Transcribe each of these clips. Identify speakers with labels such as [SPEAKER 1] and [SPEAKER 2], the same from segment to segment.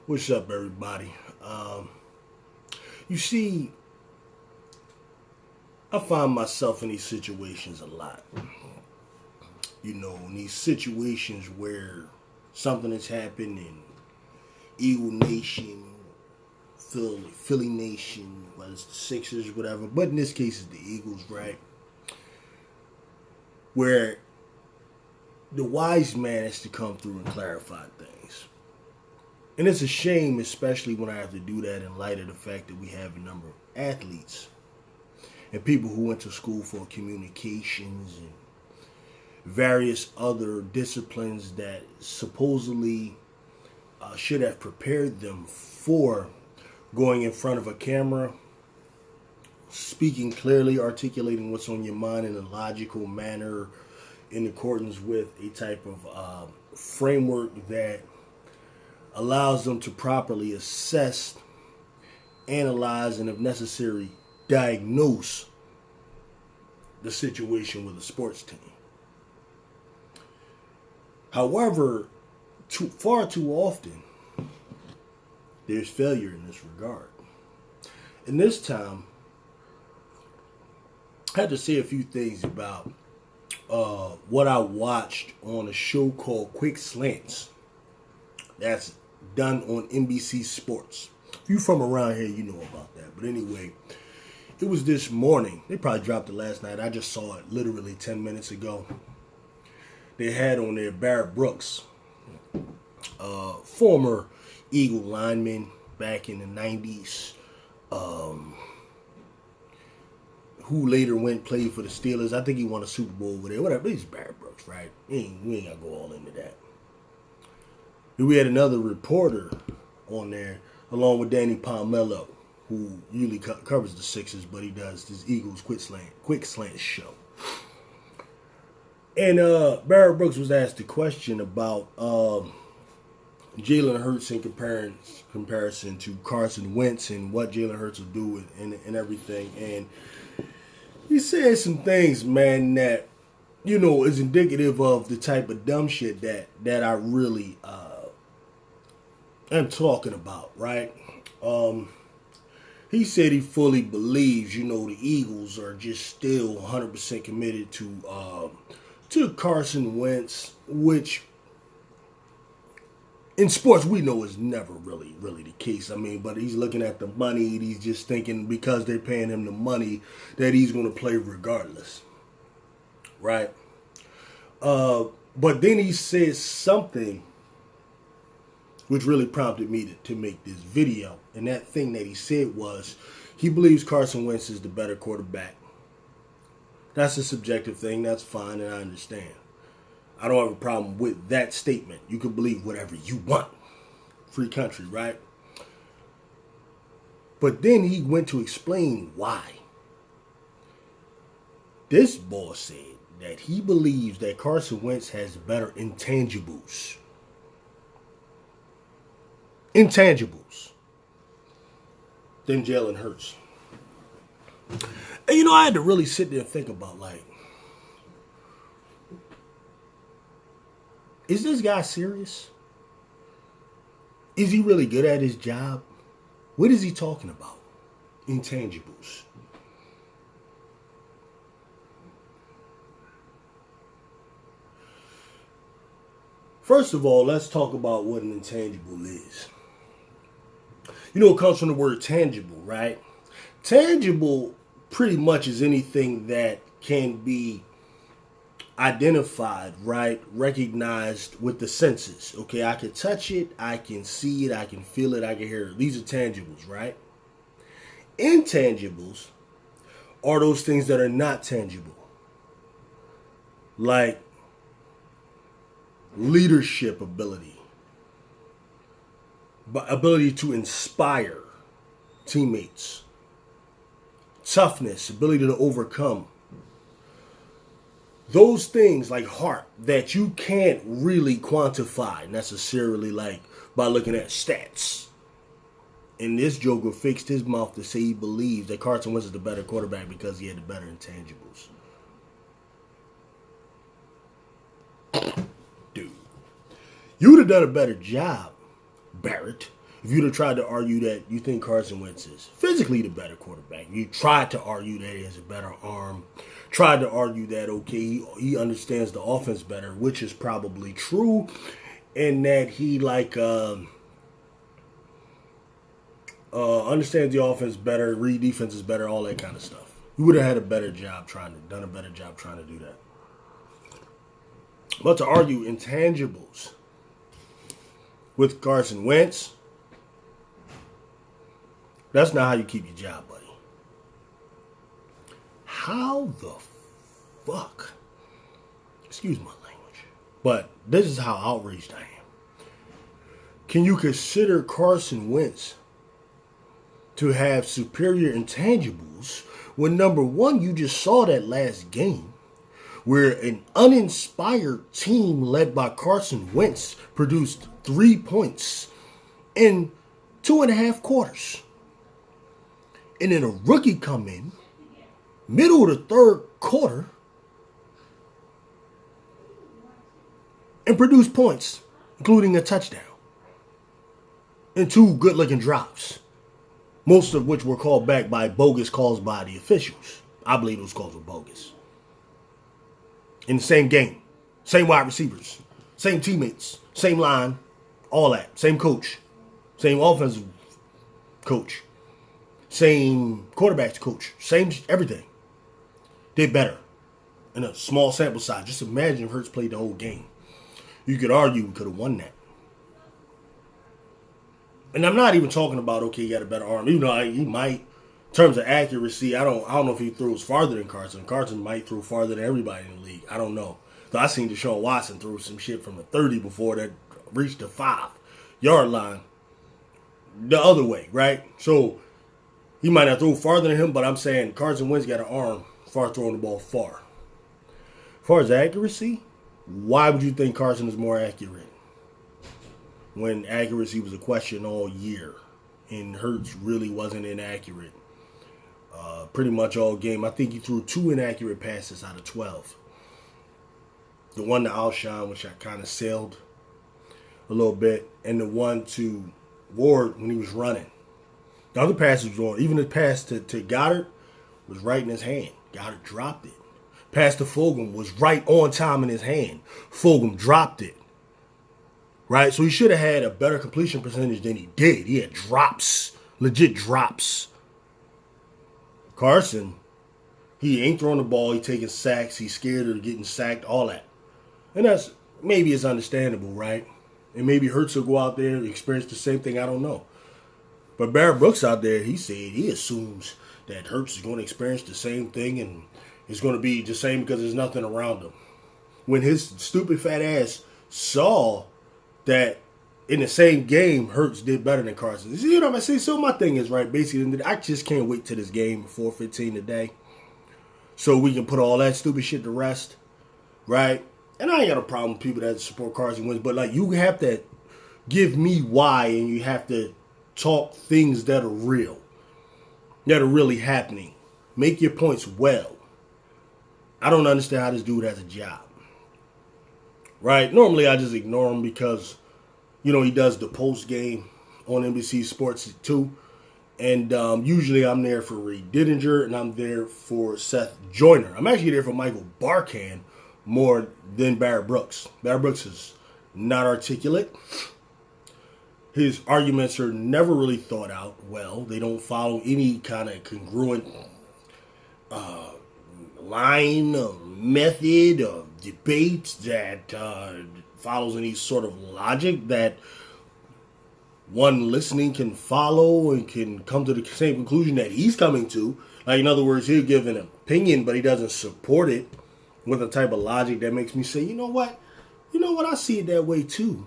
[SPEAKER 1] What's up, everybody? You see, I find myself in these situations a lot. You know, in these situations where something has happened in Eagle Nation, Philly Nation, whether it's the Sixers, whatever, but in this case, it's the Eagles, right? Where the wise man has to come through and clarify things. And it's a shame, especially when I have to do that in light of the fact that we have a number of athletes and people who went to school for communications and various other disciplines that supposedly should have prepared them for going in front of a camera, speaking clearly, articulating what's on your mind in a logical manner in accordance with a type of framework that allows them to properly assess, analyze, and if necessary, diagnose the situation with a sports team. However, far too often, there's failure in this regard. And this time, I had to say a few things about what I watched on a show called Quick Slants. That's done on NBC Sports. If you're from around here, you know about that. But anyway, it was this morning. They probably dropped it last night. I just saw it literally 10 minutes ago. They had on there Barrett Brooks, former Eagle lineman back in the 90s, who later played for the Steelers. I think he won a Super Bowl over there. Whatever. He's Barrett Brooks, right? We ain't got to go all into that. We had another reporter on there, along with Danny Palmello, who usually covers the Sixers, but he does this Eagles Quick Slant show. And Barrett Brooks was asked a question about Jalen Hurts in comparison to Carson Wentz and what Jalen Hurts will do and everything. And he said some things, man, that, you know, is indicative of the type of dumb shit that I really am talking about, right? He said he fully believes, you know, the Eagles are just still 100% committed to Carson Wentz, which in sports we know is never really the case. I mean, but he's looking at the money and he's just thinking because they're paying him the money that he's going to play regardless, right? But then he said something which really prompted me to make this video. And that thing that he said was he believes Carson Wentz is the better quarterback. That's a subjective thing. That's fine, and I understand. I don't have a problem with that statement. You can believe whatever you want. Free country, right? But then he went to explain why. This boss said that he believes that Carson Wentz has better intangibles. Than Jalen Hurts. And you know, I had to really sit there and think about, like, is this guy serious? Is he really good at his job? What is he talking about? Intangibles. First of all, let's talk about what an intangible is. You know, it comes from the word tangible, right? Tangible pretty much is anything that can be identified, right? Recognized with the senses. Okay, I can touch it, I can see it, I can feel it, I can hear it. These are tangibles, right? Intangibles are those things that are not tangible. Like leadership ability. Ability to inspire teammates. Toughness, ability to overcome. Those things like heart that you can't really quantify necessarily, like by looking at stats. And this joker fixed his mouth to say he believes that Carson Wentz is the better quarterback because he had the better intangibles. Dude, You would have done a better job, Barrett, if you'd have tried to argue that you think Carson Wentz is physically the better quarterback. You tried to argue that he has a better arm. Tried to argue that, okay, he understands the offense better, which is probably true, and that he understands the offense better, read defenses better, all that kind of stuff. You would have had a better job done a better job trying to do that. But to argue intangibles with Carson Wentz, that's not how you keep your job, buddy. How the fuck? Excuse my language. But this is how outraged I am. Can you consider Carson Wentz to have superior intangibles when, number one, you just saw that last game where an uninspired team led by Carson Wentz produced 3 points in 2.5 quarters. And then a rookie come in, middle of the third quarter, and produce points, including a touchdown, and 2 good-looking drops, most of which were called back by bogus calls by the officials. I believe those calls were bogus. In the same game, same wide receivers, same teammates, same line, all that, same coach, same offensive coach, same quarterbacks coach, same everything. Did better in a small sample size. Just imagine if Hurts played the whole game. You could argue we could have won that. And I'm not even talking about, okay, he got a better arm. Even though he might, in terms of accuracy, I don't know if he throws farther than Carson. Carson might throw farther than everybody in the league. I don't know. So I seen Deshaun Watson throw some shit from the 30 before that reached the 5-yard line the other way, right? So he might not throw farther than him, but I'm saying Carson Wentz got an arm far throwing the ball far. As far as accuracy, why would you think Carson is more accurate when accuracy was a question all year and Hurts really wasn't inaccurate pretty much all game? I think he threw 2 inaccurate passes out of 12. The one to Alshon, which I kind of sailed a little bit, and the one to Ward when he was running. The other passes were on. Even the pass to Goddard was right in his hand. Goddard dropped it. Pass to Fulgham was right on time in his hand. Fulgham dropped it. Right? So he should have had a better completion percentage than he did. He had drops. Legit drops. Carson, he ain't throwing the ball. He taking sacks. He's scared of getting sacked. All that. And that's maybe it's understandable, right? And maybe Hurts will go out there and experience the same thing. I don't know. But Barrett Brooks out there, he said he assumes that Hurts is going to experience the same thing and it's going to be the same because there's nothing around him. When his stupid fat ass saw that in the same game, Hurts did better than Carson. You know what I'm saying? So my thing is, right, basically, I just can't wait to this game at 4:15 today so we can put all that stupid shit to rest, right? And I ain't got a problem with people that support Carson Wentz, but, like, you have to give me why and you have to talk things that are real, that are really happening. Make your points well. I don't understand how this dude has a job. Right? Normally I just ignore him because, you know, he does the post game on NBC Sports 2. And usually I'm there for Reed Dittinger and I'm there for Seth Joyner. I'm actually there for Michael Barkan more than Barrett Brooks. Barrett Brooks is not articulate. His arguments are never really thought out well. They don't follow any kind of congruent line or method or debate that follows any sort of logic that one listening can follow and can come to the same conclusion that he's coming to. Like, in other words, he'll give an opinion, but he doesn't support it with a type of logic that makes me say, you know what? I see it that way too.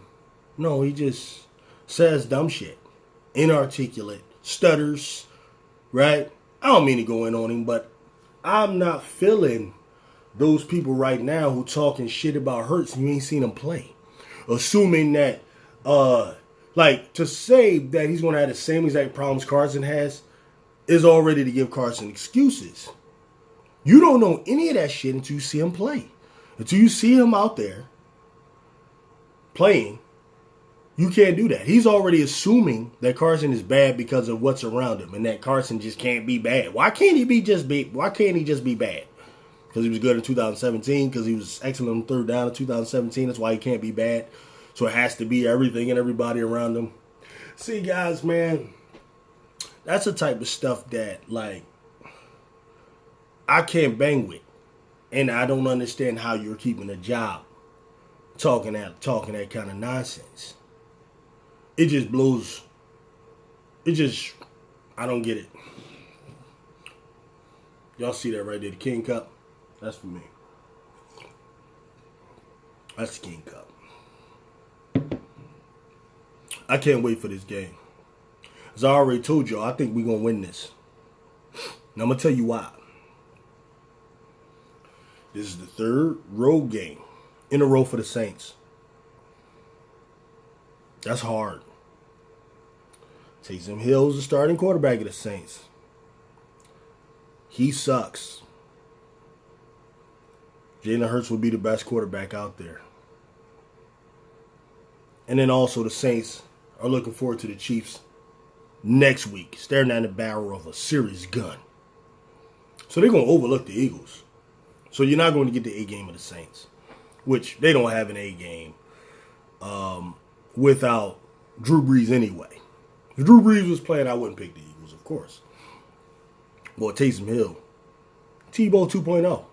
[SPEAKER 1] No, he just says dumb shit. Inarticulate. Stutters. Right? I don't mean to go in on him, but I'm not feeling those people right now who talking shit about Hurts and you ain't seen him play. Assuming that, to say that he's going to have the same exact problems Carson has is already to give Carson excuses. You don't know any of that shit until you see him play. Until you see him out there playing You can't do that. He's already assuming that Carson is bad because of what's around him, and that Carson just can't be bad. Why can't he just be bad? Because he was good in 2017. Because he was excellent on third down in 2017. That's why he can't be bad. So it has to be everything and everybody around him. See, guys, man, that's the type of stuff that I can't bang with, and I don't understand how you're keeping a job talking that kind of nonsense. It just blows. I don't get it. Y'all see that right there, the King Cup? That's for me. That's the King Cup. I can't wait for this game. As I already told y'all, I think we're going to win this. And I'm going to tell you why. This is the third road game in a row for the Saints. That's hard. Taysom Hill's the starting quarterback of the Saints. He sucks. Jalen Hurts will be the best quarterback out there. And then also the Saints are looking forward to the Chiefs next week, staring down the barrel of a serious gun. So they're going to overlook the Eagles. So you're not going to get the A game of the Saints, which they don't have an A game without Drew Brees anyway. If Drew Brees was playing, I wouldn't pick the Eagles, of course. Boy, Taysom Hill, Tebow 2.0.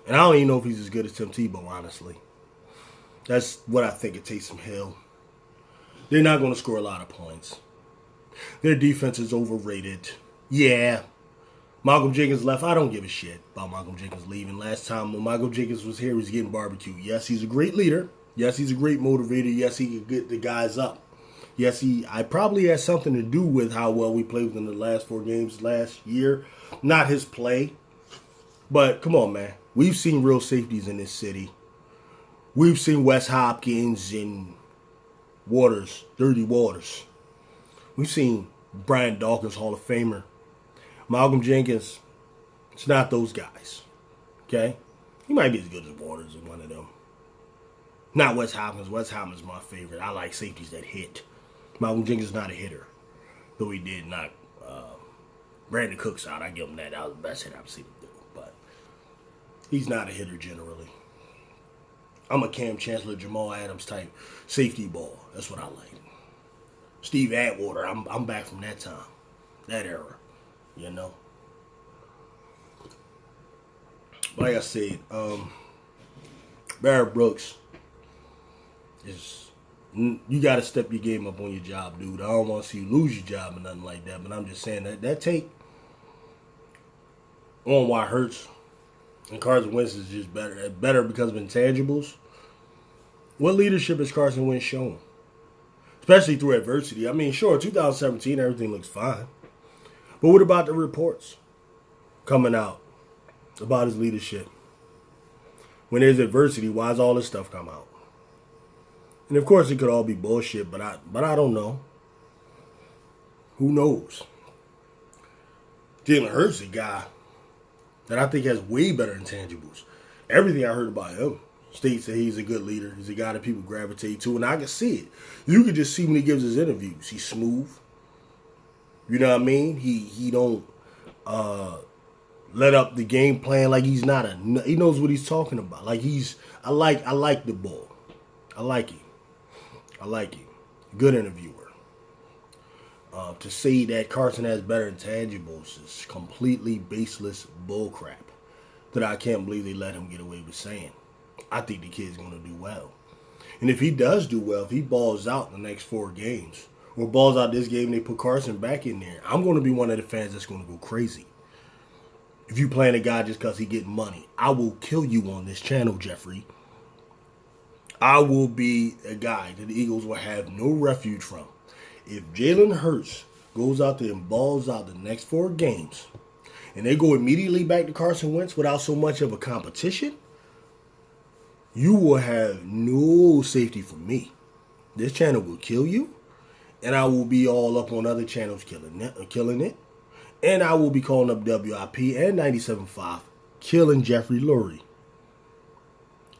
[SPEAKER 1] And I don't even know if he's as good as Tim Tebow, honestly. That's what I think of Taysom Hill. They're not going to score a lot of points. Their defense is overrated. Yeah. Malcolm Jenkins left. I don't give a shit about Malcolm Jenkins leaving. Last time when Malcolm Jenkins was here, he was getting barbecued. Yes, he's a great leader. Yes, he's a great motivator. Yes, he can get the guys up. Yes, I probably has something to do with how well we played within the last 4 games last year. Not his play. But come on, man. We've seen real safeties in this city. We've seen Wes Hopkins and Dirty Waters. We've seen Brian Dawkins, Hall of Famer. Malcolm Jenkins, it's not those guys. Okay? He might be as good as Waters as one of them. Not Wes Hopkins. Wes Hopkins is my favorite. I like safeties that hit. Malcolm Jenkins is not a hitter. Though he did knock Brandon Cooks out. I give him that. That was the best hit I've seen him do. But he's not a hitter generally. I'm a Cam Chancellor, Jamal Adams type safety ball. That's what I like. Steve Atwater, I'm back from that time. That era. You know? Like I said, Barrett Brooks you got to step your game up on your job, dude. I don't want to see you lose your job or nothing like that, but I'm just saying that take on why Hurts and Carson Wentz is just better because of intangibles. What leadership has Carson Wentz shown? Especially through adversity. I mean, sure, 2017, everything looks fine. But what about the reports coming out about his leadership? When there's adversity, why does all this stuff come out? And of course, it could all be bullshit, but I don't know. Who knows? Jalen Hurts is a guy that I think has way better intangibles. Everything I heard about him states that he's a good leader. He's a guy that people gravitate to, and I can see it. You can just see when he gives his interviews. He's smooth. You know what I mean? He don't let up the game plan like he's not he knows what he's talking about. Like I like the ball. I like him. Good interviewer. To say that Carson has better intangibles is completely baseless bullcrap that I can't believe they let him get away with saying. I think the kid's going to do well. And if he does do well, if he balls out the next 4 games, or balls out this game and they put Carson back in there, I'm going to be one of the fans that's going to go crazy. If you playing a guy just because he getting money, I will kill you on this channel, Jeffrey. I will be a guy that the Eagles will have no refuge from. If Jalen Hurts goes out there and balls out the next 4 games, and they go immediately back to Carson Wentz without so much of a competition, you will have no safety from me. This channel will kill you, and I will be all up on other channels killing it. And I will be calling up WIP and 97.5, killing Jeffrey Lurie.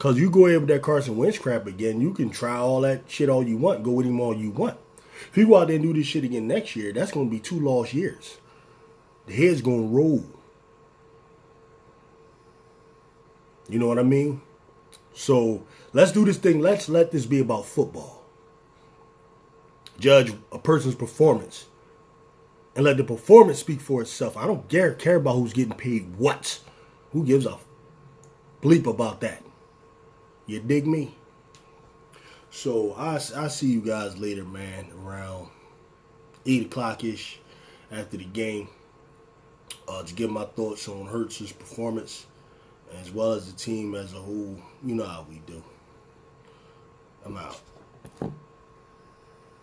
[SPEAKER 1] Because you go ahead with that Carson Wentz crap again, you can try all that shit all you want, go with him all you want. If you go out there and do this shit again next year, that's going to be 2 lost years. The head's going to roll. You know what I mean? So let's do this thing. Let's let this be about football. Judge a person's performance and let the performance speak for itself. I don't care about who's getting paid what. Who gives a bleep about that? You dig me? So I see you guys later, man, around 8 o'clock-ish after the game. To give my thoughts on Hurts' performance as well as the team as a whole. You know how we do. I'm out.